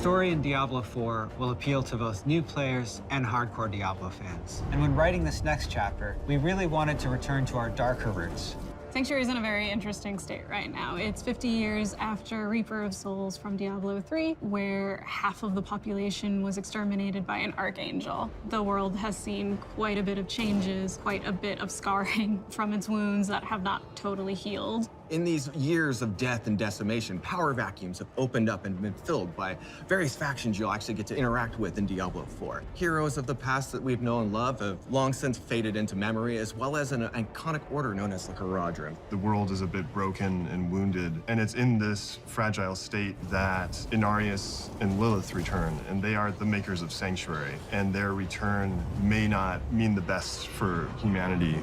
story in Diablo IV will appeal to both new players and hardcore Diablo fans. And when writing this next chapter, we really wanted to return to our darker roots. Sanctuary is in a very interesting state right now. It's 50 years after Reaper of Souls from Diablo III, where half of the population was exterminated by an archangel. The world has seen quite a bit of changes, quite a bit of scarring from its wounds that have not totally healed. In these years of death and decimation, power vacuums have opened up and been filled by various factions you'll actually get to interact with in Diablo IV. Heroes of the past that we've known and loved have long since faded into memory, as well as an iconic order known as the Hellacious. The world is a bit broken and wounded, and it's in this fragile state that Inarius and Lilith return, and they are the makers of Sanctuary, and their return may not mean the best for humanity.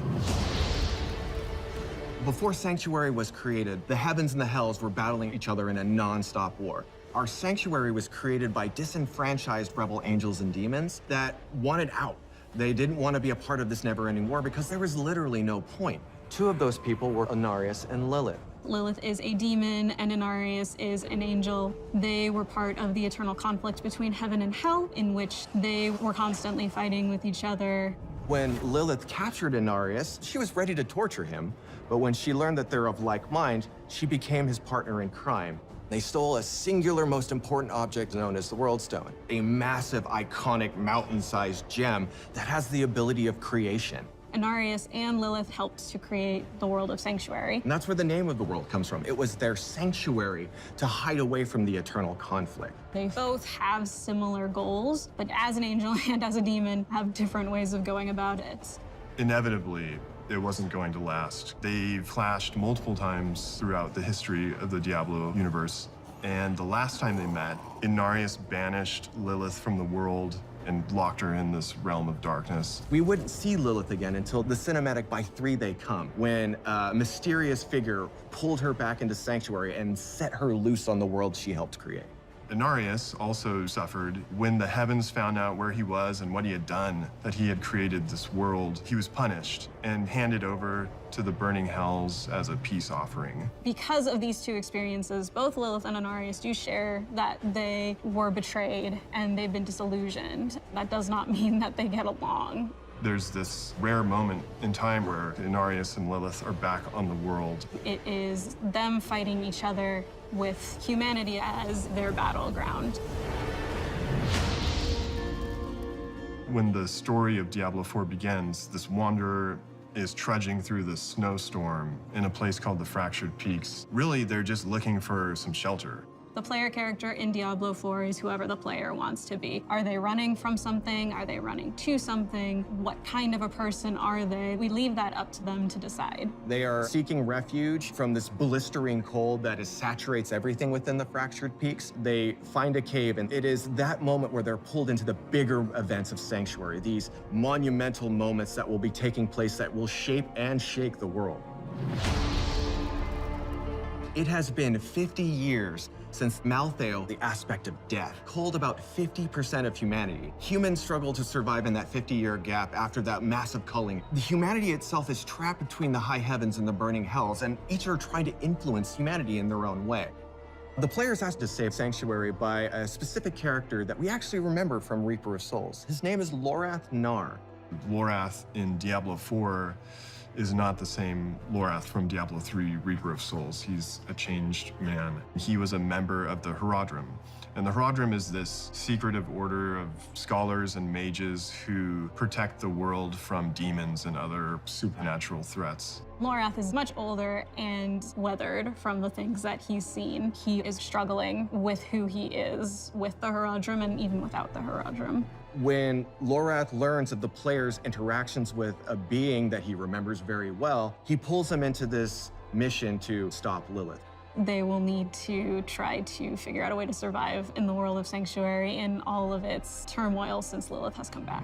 Before Sanctuary was created, the heavens and the hells were battling each other in a non-stop war. Our Sanctuary was created by disenfranchised rebel angels and demons that wanted out. They didn't want to be a part of this never-ending war because there was literally no point. Two of those people were Inarius and Lilith. Lilith is a demon and Inarius is an angel. They were part of the eternal conflict between heaven and hell, in which they were constantly fighting with each other. When Lilith captured Inarius, she was ready to torture him, but when she learned that they're of like mind, she became his partner in crime. They stole a singular, most important object known as the World Stone, a massive, iconic, mountain-sized gem that has the ability of creation. Inarius and Lilith helped to create the world of Sanctuary. And that's where the name of the world comes from. It was their sanctuary to hide away from the eternal conflict. They both have similar goals, but as an angel and as a demon, have different ways of going about it. Inevitably, it wasn't going to last. They've clashed multiple times throughout the history of the Diablo universe, and the last time they met, Inarius banished Lilith from the world and locked her in this realm of darkness. We wouldn't see Lilith again until the cinematic By Three They Come, when a mysterious figure pulled her back into Sanctuary and set her loose on the world she helped create. Inarius also suffered when the heavens found out where he was and what he had done, that he had created this world. He was punished and handed over to the burning hells as a peace offering. Because of these two experiences, both Lilith and Inarius do share that they were betrayed and they've been disillusioned. That does not mean that they get along. There's this rare moment in time where Inarius and Lilith are back on the world. It is them fighting each other with humanity as their battleground. When the story of Diablo IV begins, this wanderer is trudging through the snowstorm in a place called the Fractured Peaks. Really, they're just looking for some shelter. The player character in Diablo IV is whoever the player wants to be. Are they running from something? Are they running to something? What kind of a person are they? We leave that up to them to decide. They are seeking refuge from this blistering cold that saturates everything within the Fractured Peaks. They find a cave, and it is that moment where they're pulled into the bigger events of Sanctuary, these monumental moments that will be taking place that will shape and shake the world. It has been 50 years since Malthael, the aspect of death, culled about 50% of humanity. Humans struggle to survive in that 50-year gap after that massive culling. The humanity itself is trapped between the high heavens and the burning hells, and each are trying to influence humanity in their own way. The player's asked to save Sanctuary by a specific character that we actually remember from Reaper of Souls. His name is Lorath Nar. Lorath in Diablo IV is not the same Lorath from Diablo III, Reaper of Souls. He's a changed man. He was a member of the Hellacious. And the Hellacious is this secretive order of scholars and mages who protect the world from demons and other supernatural threats. Lorath is much older and weathered from the things that he's seen. He is struggling with who he is with the Hellacious and even without the Hellacious. When Lorath learns of the player's interactions with a being that he remembers very well, he pulls him into this mission to stop Lilith. They will need to try to figure out a way to survive in the world of Sanctuary in all of its turmoil since Lilith has come back.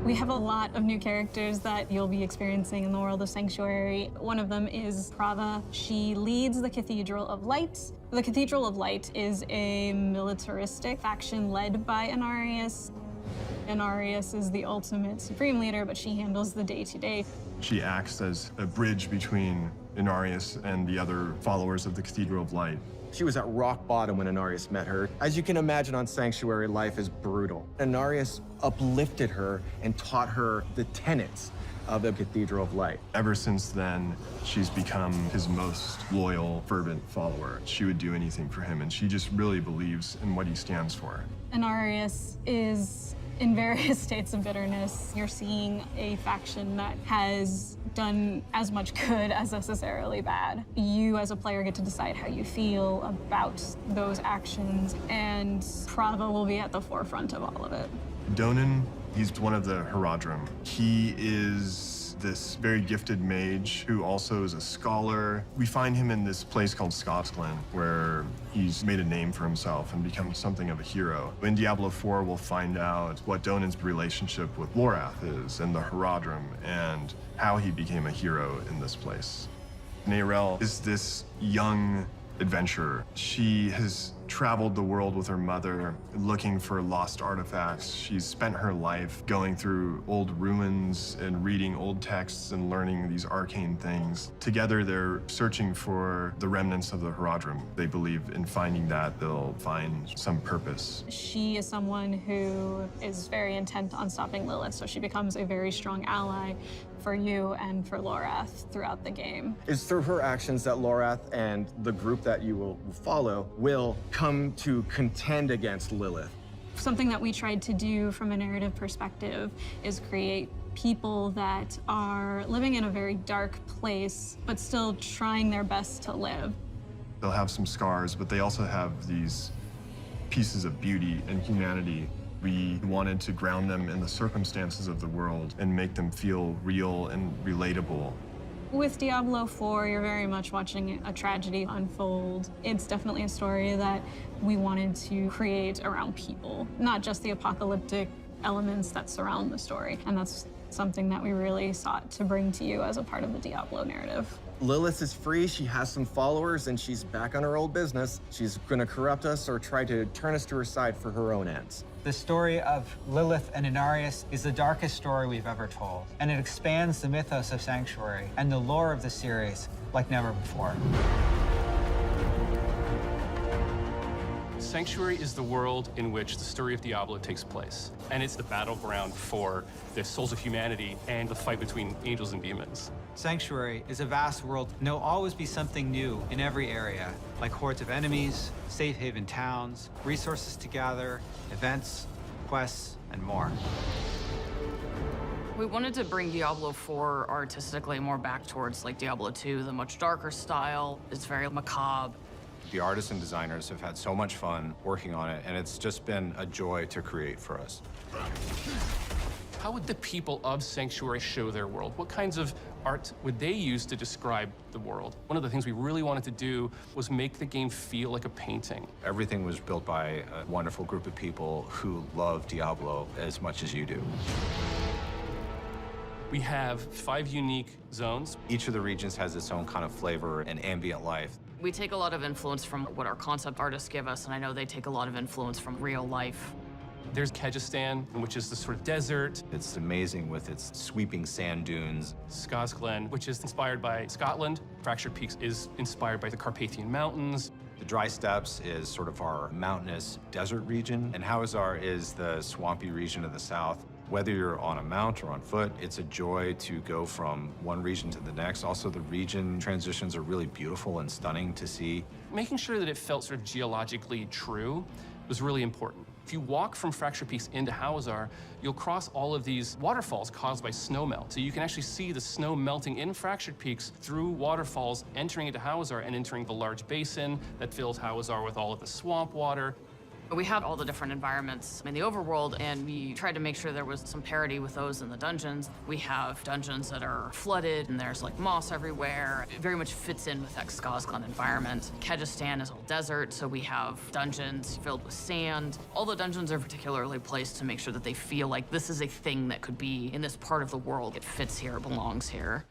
We have a lot of new characters that you'll be experiencing in the world of Sanctuary. One of them is Prava. She leads the Cathedral of Light. The Cathedral of Light is a militaristic faction led by Inarius. Inarius is the ultimate supreme leader, but she handles the day-to-day. She acts as a bridge between Inarius and the other followers of the Cathedral of Light. She was at rock bottom when Inarius met her. As you can imagine, on Sanctuary, life is brutal. Inarius uplifted her and taught her the tenets of the Cathedral of Light. Ever since then, she's become his most loyal, fervent follower. She would do anything for him, and she just really believes in what he stands for. Inarius is in various states of bitterness. You're seeing a faction that has done as much good as necessarily bad. You as a player get to decide how you feel about those actions, and Prava will be at the forefront of all of it. Donan, he's one of the Herodrum. He is this very gifted mage who also is a scholar. We find him in this place called Scotland, where he's made a name for himself and become something of a hero. In Diablo IV, we'll find out what Donan's relationship with Lorath is and the Herodrum and how he became a hero in this place. Neyrelle is this young adventurer. She has traveled the world with her mother, looking for lost artifacts. She's spent her life going through old ruins and reading old texts and learning these arcane things. Together, they're searching for the remnants of the Herodrum. They believe in finding that, they'll find some purpose. She is someone who is very intent on stopping Lilith, so she becomes a very strong ally for you and for Lorath throughout the game. It's through her actions that Lorath and the group that you will follow will come to contend against Lilith. Something that we tried to do from a narrative perspective is create people that are living in a very dark place, but still trying their best to live. They'll have some scars, but they also have these pieces of beauty and humanity. We wanted to ground them in the circumstances of the world and make them feel real and relatable. With Diablo IV, you're very much watching a tragedy unfold. It's definitely a story that we wanted to create around people, not just the apocalyptic elements that surround the story. And that's something that we really sought to bring to you as a part of the Diablo narrative. Lilith is free, she has some followers, and she's back on her old business. She's gonna corrupt us or try to turn us to her side for her own ends. The story of Lilith and Inarius is the darkest story we've ever told, and it expands the mythos of Sanctuary and the lore of the series like never before. Sanctuary is the world in which the story of Diablo takes place, and it's the battleground for the souls of humanity and the fight between angels and demons. Sanctuary is a vast world, and there'll always be something new in every area, like hordes of enemies, safe haven towns, resources to gather, events, quests, and more. We wanted to bring Diablo IV artistically more back towards like Diablo II, the much darker style. It's very macabre. The artists and designers have had so much fun working on it, and it's just been a joy to create for us. How would the people of Sanctuary show their world? What kinds of art would they use to describe the world? One of the things we really wanted to do was make the game feel like a painting. Everything was built by a wonderful group of people who love Diablo as much as you do. We have 5 unique zones. Each of the regions has its own kind of flavor and ambient life. We take a lot of influence from what our concept artists give us, and I know they take a lot of influence from real life. There's Kegistan, which is the sort of desert. It's amazing with its sweeping sand dunes. Skazglen, which is inspired by Scotland. Fractured Peaks is inspired by the Carpathian Mountains. The Dry Steppes is sort of our mountainous desert region, and Hawazar is the swampy region of the south. Whether you're on a mount or on foot, it's a joy to go from one region to the next. Also, the region transitions are really beautiful and stunning to see. Making sure that it felt sort of geologically true was really important. If you walk from Fractured Peaks into Hawazar, you'll cross all of these waterfalls caused by snow melt. So you can actually see the snow melting in Fractured Peaks through waterfalls, entering into Hawazar and entering the large basin that fills Hawazar with all of the swamp water. We have all the different environments in the overworld, and we tried to make sure there was some parity with those in the dungeons. We have dungeons that are flooded, and there's like moss everywhere. It very much fits in with that Skazglen environment. Kegistan is all desert, so we have dungeons filled with sand. All the dungeons are particularly placed to make sure that they feel like this is a thing that could be in this part of the world. It fits here, it belongs here.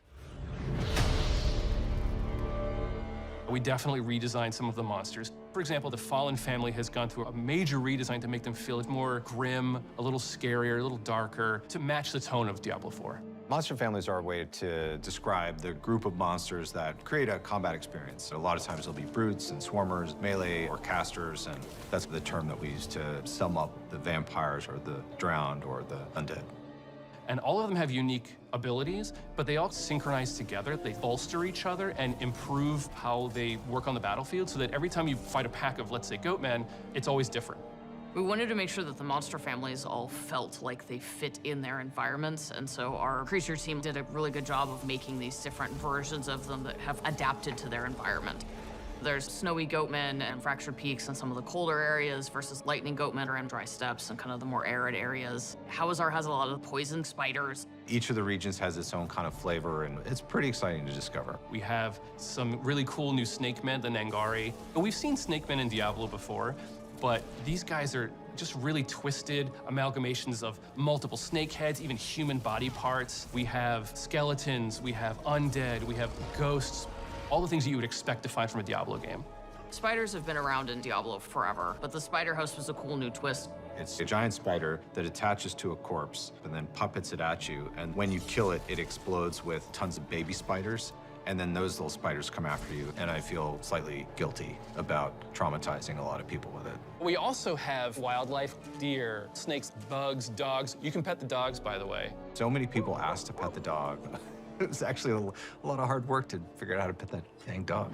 We definitely redesigned some of the monsters. For example, the Fallen family has gone through a major redesign to make them feel more grim, a little scarier, a little darker, to match the tone of Diablo IV. Monster families are a way to describe the group of monsters that create a combat experience. So a lot of times there'll be brutes and swarmers, melee or casters, and that's the term that we use to sum up the vampires or the drowned or the undead. And all of them have unique abilities, but they all synchronize together. They bolster each other and improve how they work on the battlefield so that every time you fight a pack of, let's say, goatmen, it's always different. We wanted to make sure that the monster families all felt like they fit in their environments, and so our creature team did a really good job of making these different versions of them that have adapted to their environment. There's snowy goatmen and fractured peaks in some of the colder areas versus lightning goatmen around dry steppes and kind of the more arid areas. Hawazar has a lot of poison spiders. Each of the regions has its own kind of flavor, and it's pretty exciting to discover. We have some really cool new snake men, the Nangari. We've seen snake men in Diablo before, but these guys are just really twisted amalgamations of multiple snake heads, even human body parts. We have skeletons, we have undead, we have ghosts, all the things that you would expect to find from a Diablo game. Spiders have been around in Diablo forever, but the spider host was a cool new twist. It's a giant spider that attaches to a corpse and then puppets it at you, and when you kill it, it explodes with tons of baby spiders. And then those little spiders come after you, and I feel slightly guilty about traumatizing a lot of people with it. We also have wildlife, deer, snakes, bugs, dogs. You can pet the dogs, by the way. So many people asked to pet the dog. It was actually a lot of hard work to figure out how to pet that dang dog.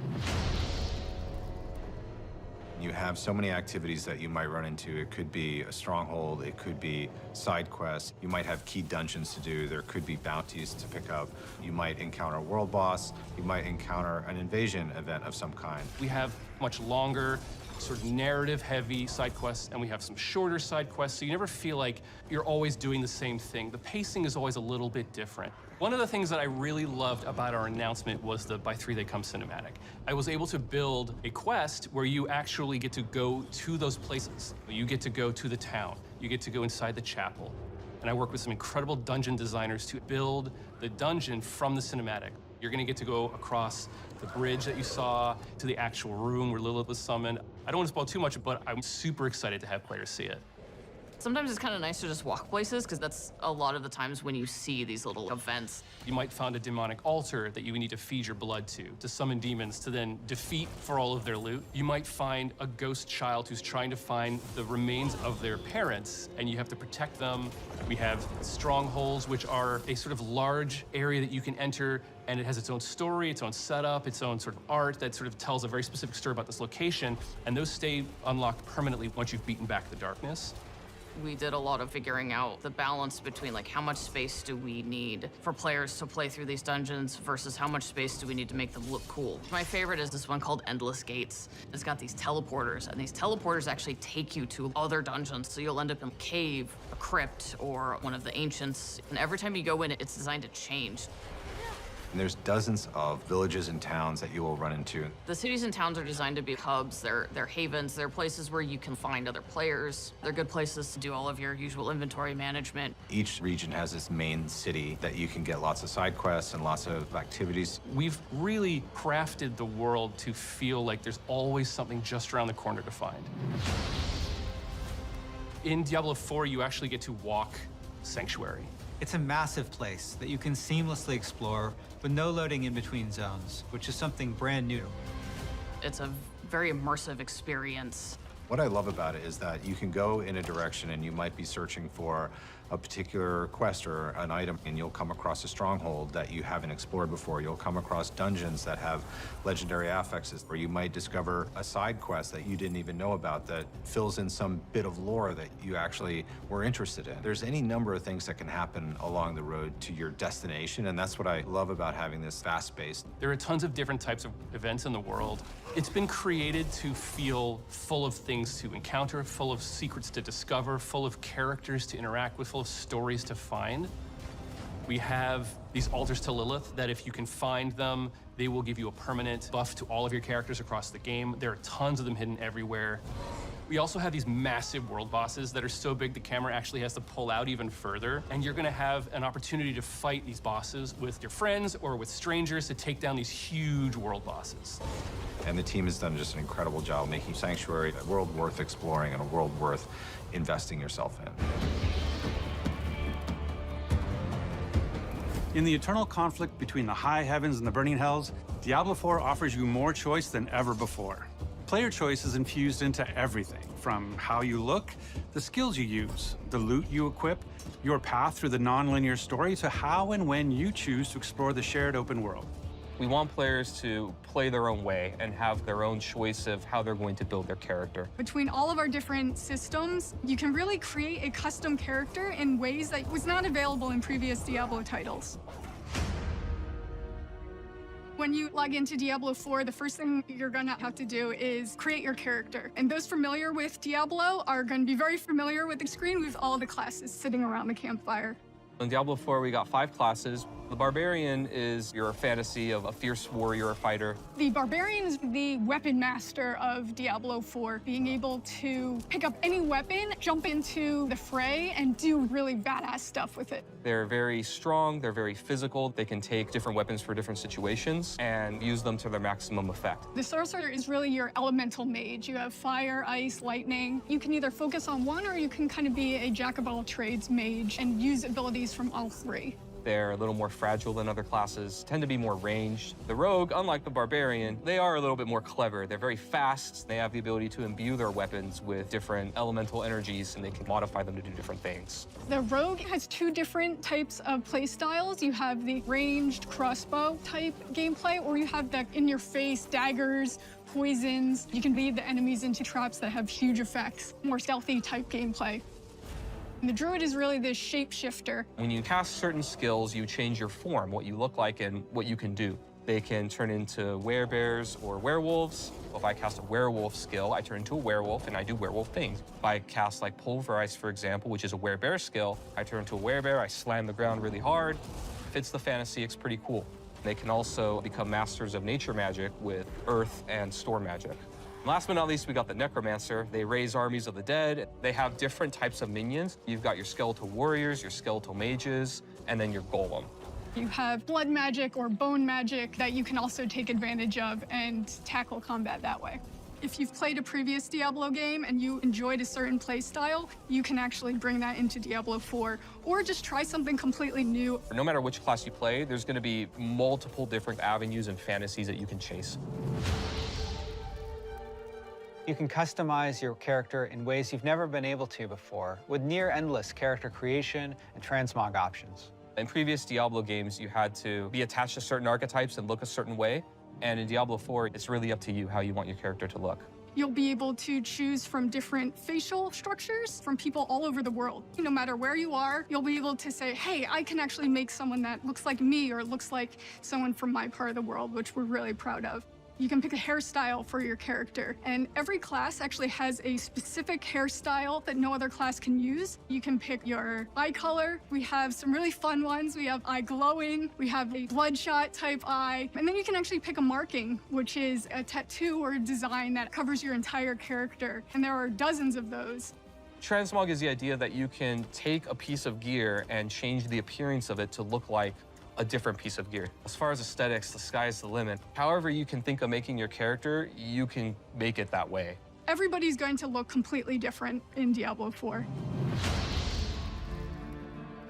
You have so many activities that you might run into. It could be a stronghold, it could be side quests. You might have key dungeons to do. There could be bounties to pick up. You might encounter a world boss. You might encounter an invasion event of some kind. We have much longer, sort of narrative-heavy side quests, and we have some shorter side quests, so you never feel like you're always doing the same thing. The pacing is always a little bit different. One of the things that I really loved about our announcement was the By 3 They Come cinematic. I was able to build a quest where you actually get to go to those places. You get to go to the town. You get to go inside the chapel. And I work with some incredible dungeon designers to build the dungeon from the cinematic. You're gonna get to go across the bridge that you saw to the actual room where Lilith was summoned. I don't want to spoil too much, but I'm super excited to have players see it. Sometimes it's kind of nice to just walk places, because that's a lot of the times when you see these little events. You might find a demonic altar that you need to feed your blood to summon demons to then defeat for all of their loot. You might find a ghost child who's trying to find the remains of their parents, and you have to protect them. We have strongholds, which are a sort of large area that you can enter, and it has its own story, its own setup, its own sort of art that sort of tells a very specific story about this location, and those stay unlocked permanently once you've beaten back the darkness. We did a lot of figuring out the balance between like how much space do we need for players to play through these dungeons versus how much space do we need to make them look cool. My favorite is this one called Endless Gates. It's got these teleporters, and these teleporters actually take you to other dungeons. So you'll end up in a cave, a crypt, or one of the ancients. And every time you go in, it's designed to change. And there's dozens of villages and towns that you will run into. The cities and towns are designed to be hubs. They're havens. They're places where you can find other players. They're good places to do all of your usual inventory management. Each region has its main city that you can get lots of side quests and lots of activities. We've really crafted the world to feel like there's always something just around the corner to find. In Diablo IV, you actually get to walk Sanctuary. It's a massive place that you can seamlessly explore with no loading in between zones, which is something brand new. It's a very immersive experience. What I love about it is that you can go in a direction and you might be searching for a particular quest or an item, and you'll come across a stronghold that you haven't explored before. You'll come across dungeons that have legendary affixes, or you might discover a side quest that you didn't even know about that fills in some bit of lore that you actually were interested in. There's any number of things that can happen along the road to your destination, and that's what I love about having this fast space. There are tons of different types of events in the world. It's been created to feel full of things to encounter, full of secrets to discover, full of characters to interact with, full of stories to find. We have these altars to Lilith that if you can find them, they will give you a permanent buff to all of your characters across the game. There are tons of them hidden everywhere. We also have these massive world bosses that are so big the camera actually has to pull out even further. And you're gonna have an opportunity to fight these bosses with your friends or with strangers to take down these huge world bosses. And the team has done just an incredible job making Sanctuary a world worth exploring and a world worth investing yourself in. In the eternal conflict between the high heavens and the burning hells, Diablo IV offers you more choice than ever before. Player choice is infused into everything, from how you look, the skills you use, the loot you equip, your path through the non-linear story, to how and when you choose to explore the shared open world. We want players to play their own way and have their own choice of how they're going to build their character. Between all of our different systems, you can really create a custom character in ways that was not available in previous Diablo titles. When you log into Diablo IV, the first thing you're gonna have to do is create your character. And those familiar with Diablo are gonna be very familiar with the screen with all the classes sitting around the campfire. In Diablo IV, we got 5 classes. The Barbarian is your fantasy of a fierce warrior or fighter. The Barbarian is the weapon master of Diablo IV, being able to pick up any weapon, jump into the fray, and do really badass stuff with it. They're very strong, they're very physical. They can take different weapons for different situations and use them to their maximum effect. The Sorcerer is really your elemental mage. You have fire, ice, lightning. You can either focus on one, or you can kind of be a jack-of-all-trades mage and use abilities from all 3. They're a little more fragile than other classes, tend to be more ranged. The Rogue, unlike the Barbarian, they are a little bit more clever. They're very fast. They have the ability to imbue their weapons with different elemental energies, and they can modify them to do different things. The Rogue has 2 different types of play styles. You have the ranged crossbow type gameplay, or you have the in-your-face daggers, poisons. You can lead the enemies into traps that have huge effects, more stealthy type gameplay. The Druid is really this shapeshifter. When you cast certain skills, you change your form, what you look like and what you can do. They can turn into werebears or werewolves. If I cast a werewolf skill, I turn into a werewolf and I do werewolf things. If I cast like Pulverize, for example, which is a werebear skill, I turn into a werebear, I slam the ground really hard. Fits the fantasy, it's pretty cool. They can also become masters of nature magic with earth and storm magic. Last but not least, we got the Necromancer. They raise armies of the dead. They have different types of minions. You've got your skeletal warriors, your skeletal mages, and then your golem. You have blood magic or bone magic that you can also take advantage of and tackle combat that way. If you've played a previous Diablo game and you enjoyed a certain play style, you can actually bring that into Diablo IV, or just try something completely new. No matter which class you play, there's going to be multiple different avenues and fantasies that you can chase. You can customize your character in ways you've never been able to before, with near-endless character creation and transmog options. In previous Diablo games, you had to be attached to certain archetypes and look a certain way. And in Diablo IV, it's really up to you how you want your character to look. You'll be able to choose from different facial structures from people all over the world. No matter where you are, you'll be able to say, hey, I can actually make someone that looks like me or looks like someone from my part of the world, which we're really proud of. You can pick a hairstyle for your character, and every class actually has a specific hairstyle that no other class can use. You can pick your eye color. We have some really fun ones. We have eye glowing, we have a bloodshot type eye, and then you can actually pick a marking, which is a tattoo or a design that covers your entire character, and there are dozens of those. Transmog is the idea that you can take a piece of gear and change the appearance of it to look like a different piece of gear. As far as aesthetics, the sky's the limit. However you can think of making your character, you can make it that way. Everybody's going to look completely different in Diablo IV.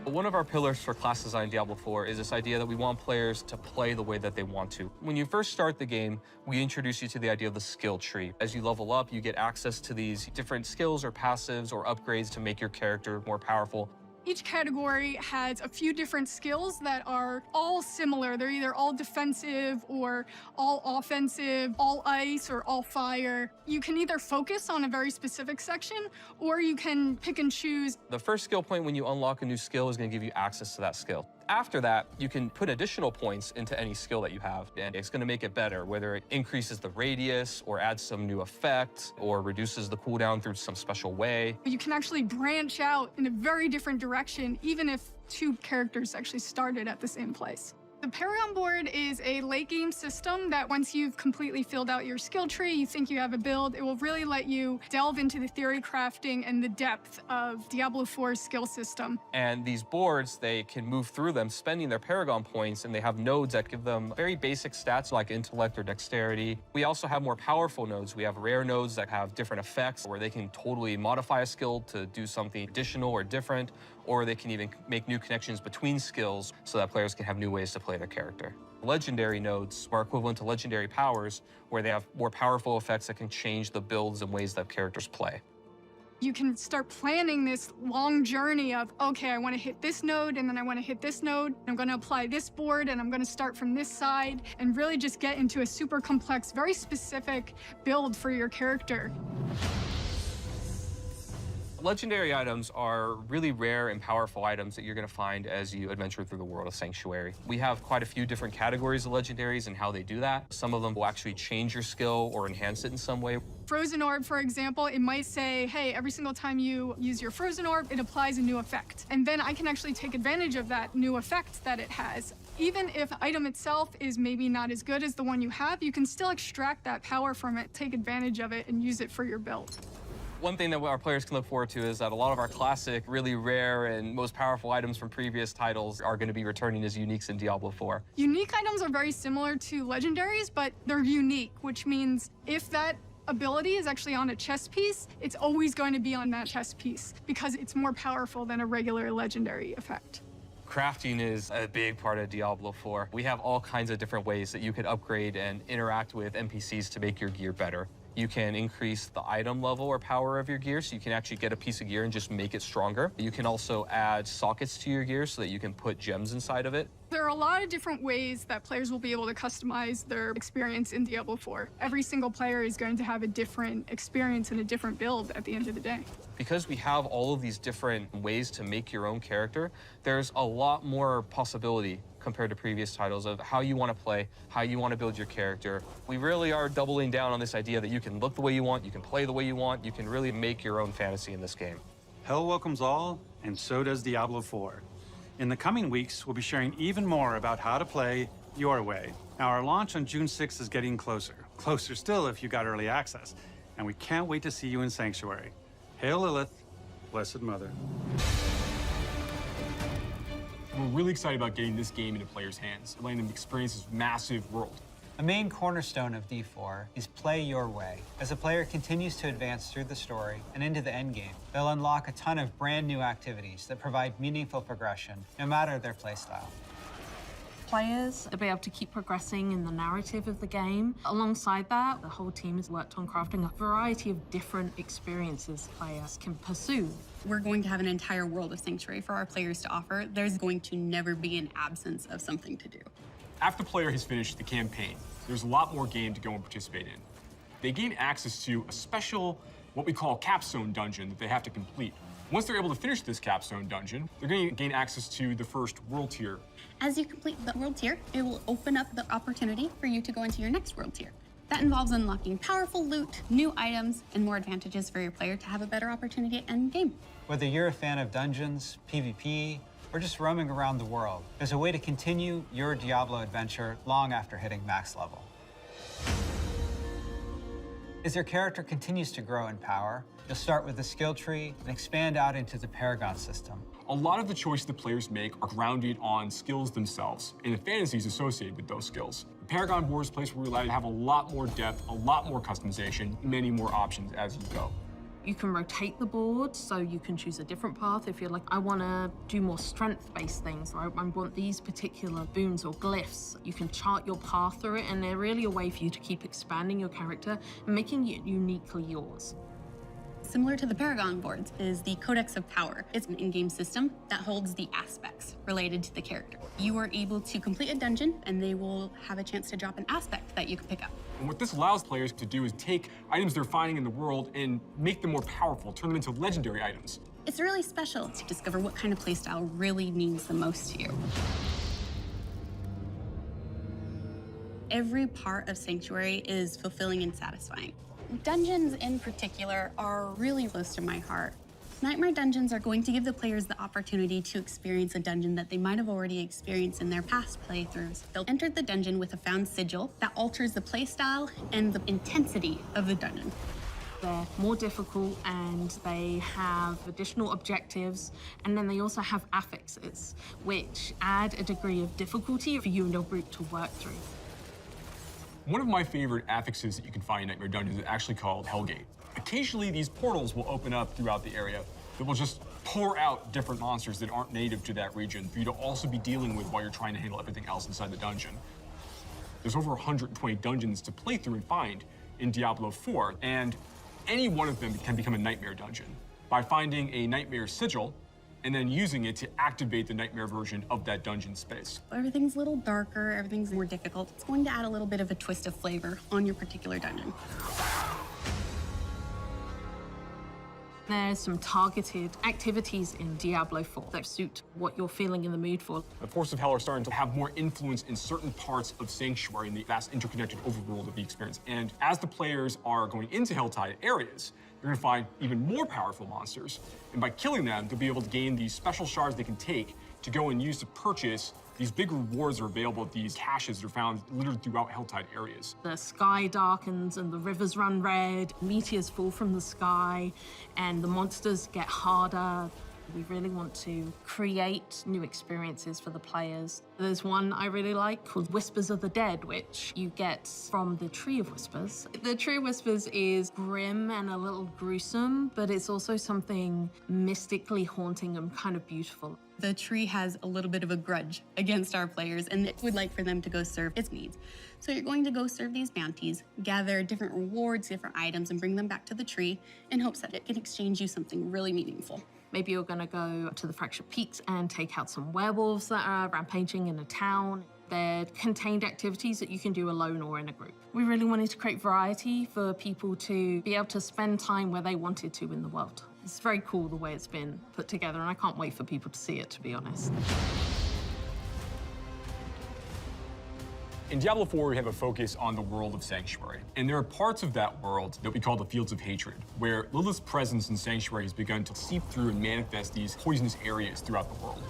One of our pillars for class design in Diablo IV is this idea that we want players to play the way that they want to. When you first start the game, we introduce you to the idea of the skill tree. As you level up, you get access to these different skills or passives or upgrades to make your character more powerful. Each category has a few different skills that are all similar. They're either all defensive or all offensive, all ice or all fire. You can either focus on a very specific section, or you can pick and choose. The first skill point when you unlock a new skill is going to give you access to that skill. After that, you can put additional points into any skill that you have, and it's going to make it better, whether it increases the radius or adds some new effect or reduces the cooldown through some special way. You can actually branch out in a very different direction, even if 2 characters actually started at the same place. The Paragon board is a late game system that once you've completely filled out your skill tree, you think you have a build, it will really let you delve into the theory crafting and the depth of Diablo IV's skill system. And these boards, they can move through them spending their Paragon points, and they have nodes that give them very basic stats like intellect or dexterity. We also have more powerful nodes. We have rare nodes that have different effects where they can totally modify a skill to do something additional or different, or they can even make new connections between skills so that players can have new ways to play their character. Legendary nodes are equivalent to legendary powers, where they have more powerful effects that can change the builds and ways that characters play. You can start planning this long journey of, okay, I want to hit this node, and then I want to hit this node. I'm going to apply this board, and I'm going to start from this side, and really just get into a super complex, very specific build for your character. Legendary items are really rare and powerful items that you're going to find as you adventure through the world of Sanctuary. We have quite a few different categories of legendaries and how they do that. Some of them will actually change your skill or enhance it in some way. Frozen Orb, for example, it might say, hey, every single time you use your Frozen Orb, it applies a new effect. And then I can actually take advantage of that new effect that it has. Even if the item itself is maybe not as good as the one you have, you can still extract that power from it, take advantage of it, and use it for your build. One thing that our players can look forward to is that a lot of our classic, really rare, and most powerful items from previous titles are going to be returning as uniques in Diablo IV. Unique items are very similar to legendaries, but they're unique, which means if that ability is actually on a chess piece, it's always going to be on that chess piece because it's more powerful than a regular legendary effect. Crafting is a big part of Diablo IV. We have all kinds of different ways that you could upgrade and interact with NPCs to make your gear better. You can increase the item level or power of your gear, so you can actually get a piece of gear and just make it stronger. You can also add sockets to your gear so that you can put gems inside of it. There are a lot of different ways that players will be able to customize their experience in Diablo IV. Every single player is going to have a different experience and a different build at the end of the day. Because we have all of these different ways to make your own character, there's a lot more possibility compared to previous titles of how you want to play, how you want to build your character. We really are doubling down on this idea that you can look the way you want, you can play the way you want, you can really make your own fantasy in this game. Hell welcomes all, and so does Diablo IV. In the coming weeks, we'll be sharing even more about how to play your way. Now, our launch on June 6th is getting closer. Closer still if you got early access. And we can't wait to see you in Sanctuary. Hail Lilith, Blessed Mother. We're really excited about getting this game into players' hands, letting them experience this massive world. A main cornerstone of D4 is play your way. As a player continues to advance through the story and into the endgame, they'll unlock a ton of brand new activities that provide meaningful progression, no matter their playstyle. Players will be able to keep progressing in the narrative of the game. Alongside that, the whole team has worked on crafting a variety of different experiences players can pursue. We're going to have an entire world of Sanctuary for our players to offer. There's going to never be an absence of something to do. After the player has finished the campaign, there's a lot more game to go and participate in. They gain access to a special, what we call capstone dungeon that they have to complete. Once they're able to finish this capstone dungeon, they're going to gain access to the first world tier. As you complete the world tier, it will open up the opportunity for you to go into your next world tier. That involves unlocking powerful loot, new items, and more advantages for your player to have a better opportunity at end game. Whether you're a fan of dungeons, PvP, or just roaming around the world, there's a way to continue your Diablo adventure long after hitting max level. As your character continues to grow in power, you'll start with the skill tree and expand out into the Paragon system. A lot of the choices the players make are grounded on skills themselves and the fantasies associated with those skills. The Paragon board is a place where we allow you to have a lot more depth, a lot more customization, many more options as you go. You can rotate the board, so you can choose a different path if you're like, I want to do more strength-based things, or I want these particular boons or glyphs. You can chart your path through it, and they're really a way for you to keep expanding your character and making it uniquely yours. Similar to the Paragon boards is the Codex of Power. It's an in-game system that holds the aspects related to the character. You are able to complete a dungeon, and they will have a chance to drop an aspect that you can pick up. And what this allows players to do is take items they're finding in the world and make them more powerful, turn them into legendary items. It's really special to discover what kind of playstyle really means the most to you. Every part of Sanctuary is fulfilling and satisfying. Dungeons in particular are really close to my heart. Nightmare dungeons are going to give the players the opportunity to experience a dungeon that they might have already experienced in their past playthroughs. They'll enter the dungeon with a found sigil that alters the playstyle and the intensity of the dungeon. They're more difficult, and they have additional objectives, and then they also have affixes, which add a degree of difficulty for you and your group to work through. One of my favorite affixes that you can find in Nightmare Dungeons is actually called Hellgate. Occasionally, these portals will open up throughout the area that will just pour out different monsters that aren't native to that region for you to also be dealing with while you're trying to handle everything else inside the dungeon. There's over 120 dungeons to play through and find in Diablo IV, and any one of them can become a nightmare dungeon by finding a nightmare sigil and then using it to activate the nightmare version of that dungeon space. Everything's a little darker, everything's more difficult. It's going to add a little bit of a twist of flavor on your particular dungeon. There's some targeted activities in Diablo IV that suit what you're feeling in the mood for. The Forces of Hell are starting to have more influence in certain parts of Sanctuary in the vast interconnected overworld of the experience. And as the players are going into Helltide areas, you're gonna find even more powerful monsters. And by killing them, they'll be able to gain these special shards they can take to go and use to purchase these big rewards that are available at these caches that are found littered throughout Helltide areas. The sky darkens and the rivers run red, meteors fall from the sky, and the monsters get harder. We really want to create new experiences for the players. There's one I really like called Whispers of the Dead, which you get from the Tree of Whispers. The Tree of Whispers is grim and a little gruesome, but it's also something mystically haunting and kind of beautiful. The tree has a little bit of a grudge against our players and it would like for them to go serve its needs. So you're going to go serve these bounties, gather different rewards, different items, and bring them back to the tree in hopes that it can exchange you something really meaningful. Maybe you're gonna go to the Fractured Peaks and take out some werewolves that are rampaging in a town. They're contained activities that you can do alone or in a group. We really wanted to create variety for people to be able to spend time where they wanted to in the world. It's very cool the way it's been put together, and I can't wait for people to see it, to be honest. In Diablo IV, we have a focus on the world of Sanctuary. And there are parts of that world that we call the Fields of Hatred, where Lilith's presence in Sanctuary has begun to seep through and manifest these poisonous areas throughout the world.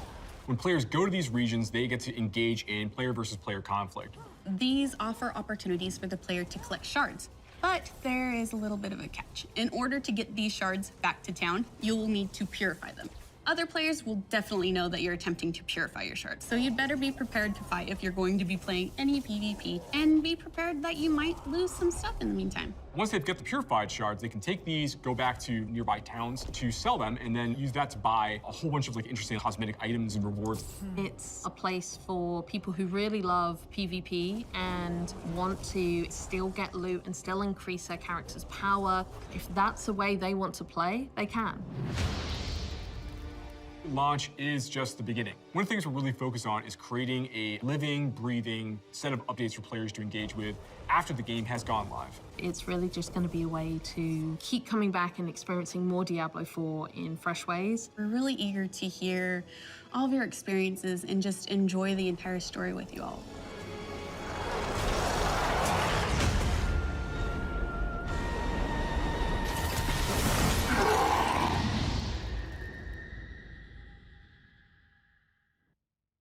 When players go to these regions, they get to engage in player versus player conflict. These offer opportunities for the player to collect shards. But there is a little bit of a catch. In order to get these shards back to town, you'll need to purify them. Other players will definitely know that you're attempting to purify your shards, so you'd better be prepared to fight if you're going to be playing any PvP, and be prepared that you might lose some stuff in the meantime. Once they've got the purified shards, they can take these, go back to nearby towns to sell them, and then use that to buy a whole bunch of interesting cosmetic items and rewards. It's a place for people who really love PvP and want to still get loot and still increase their character's power. If that's the way they want to play, they can. Launch is just the beginning. One of the things we're really focused on is creating a living, breathing set of updates for players to engage with after the game has gone live. It's really just going to be a way to keep coming back and experiencing more Diablo 4 in fresh ways. We're really eager to hear all of your experiences and just enjoy the entire story with you all.